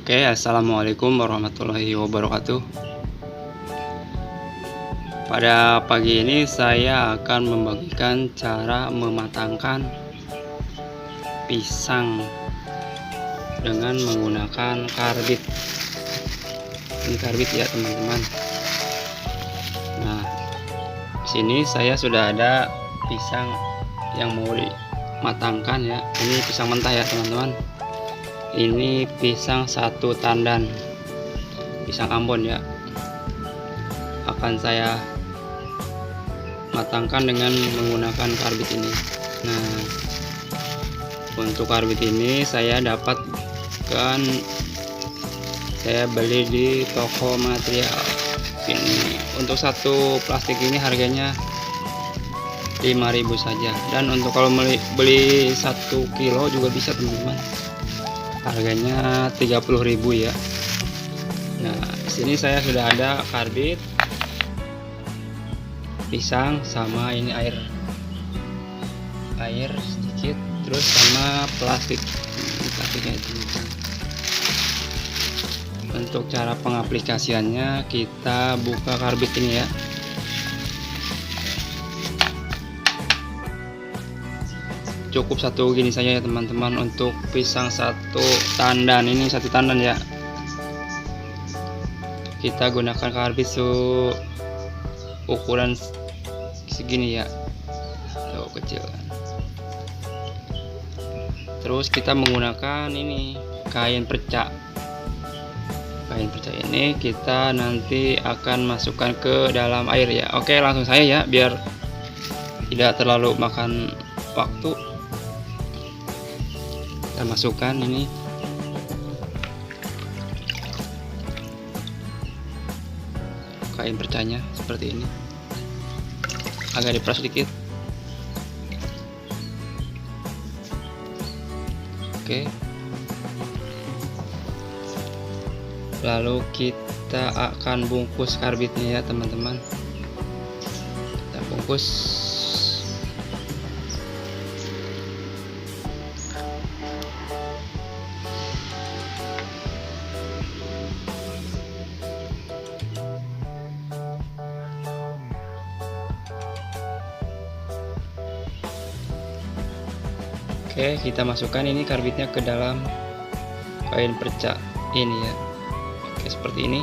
Oke, assalamualaikum warahmatullahi wabarakatuh. Pada pagi ini saya akan membagikan cara mematangkan pisang dengan menggunakan karbit. Ini karbit ya teman-teman. Nah, di sini saya sudah ada pisang yang mau dimatangkan ya. Ini pisang mentah ya teman-teman. Ini pisang satu tandan, pisang Ambon ya. Akan saya matangkan dengan menggunakan karbit ini. Nah, untuk karbit ini saya beli di toko material ini. Untuk satu plastik ini harganya 5.000 saja, dan untuk kalau beli 1 kilo juga bisa teman-teman, harganya 30.000 ya. Nah, di sini saya sudah ada karbit, pisang, sama ini air sedikit, terus sama plastiknya itu. Untuk cara pengaplikasiannya, kita buka karbit ini ya. Cukup satu gini saja ya teman-teman. Untuk pisang satu tandan, ini satu tandan ya, kita gunakan karbit ukuran segini ya, tuh kecil. Terus kita menggunakan ini kain perca. Kain perca ini kita nanti akan masukkan ke dalam air ya. Oke, langsung saya ya, biar tidak terlalu makan waktu. Kita masukkan ini kain percanya seperti ini, agak diperas sedikit. Oke, lalu kita akan bungkus karbitnya ya teman-teman. Kita bungkus. Oke, kita masukkan ini karbitnya ke dalam kain perca ini ya. Oke, seperti ini.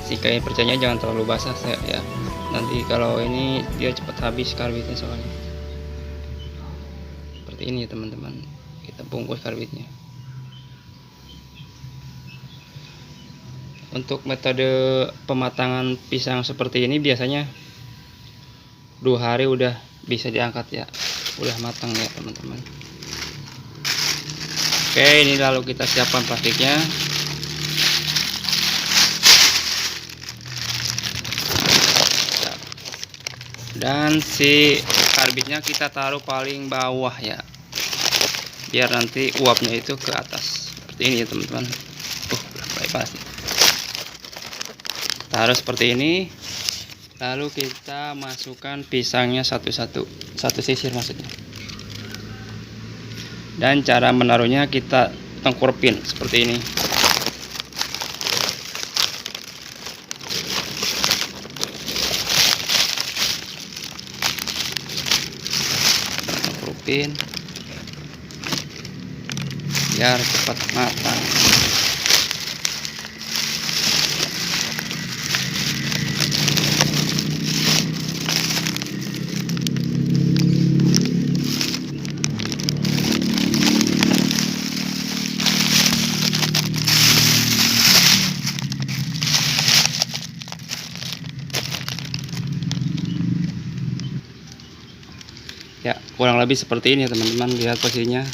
Si kain percanya jangan terlalu basah ya. Nanti kalau ini dia cepat habis karbitnya soalnya. Seperti ini ya teman-teman. Kita bungkus karbitnya. Untuk metode pematangan pisang seperti ini biasanya 2 hari udah bisa diangkat ya, udah matang ya teman-teman. Oke, ini lalu kita siapkan plastiknya. Dan si karbitnya kita taruh paling bawah ya, biar nanti uapnya itu ke atas. Seperti ini ya teman-teman. Plastik. Taruh seperti ini. Lalu kita masukkan pisangnya satu-satu, satu sisir maksudnya. Dan cara menaruhnya kita tengkurapin seperti ini. Tengkurapin biar cepat matang. Ya, kurang lebih seperti ini ya teman-teman, lihat posisinya.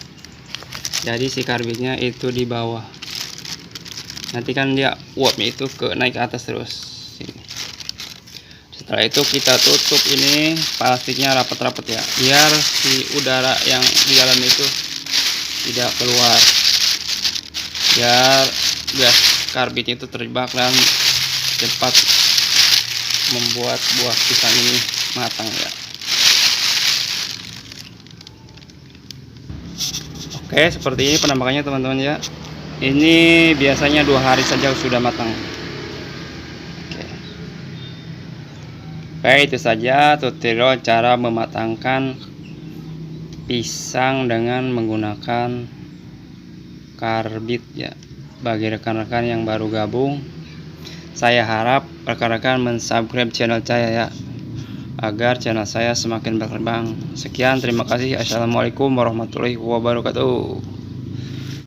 Jadi si karbitnya itu di bawah. Nanti kan dia uapnya itu naik ke atas terus. Sini. Setelah itu kita tutup ini plastiknya rapat-rapat ya, biar si udara yang di dalam itu tidak keluar. Biar gas karbit itu terjebak dan cepat membuat buah pisang ini matang ya. Oke, seperti ini penampakannya teman-teman ya. Ini biasanya 2 hari saja sudah matang. Oke, itu saja tutorial cara mematangkan pisang dengan menggunakan karbit ya. Bagi rekan-rekan yang baru gabung, saya harap rekan-rekan mensubscribe channel saya ya, agar channel saya semakin berkembang. Sekian, terima kasih. Assalamualaikum warahmatullahi wabarakatuh.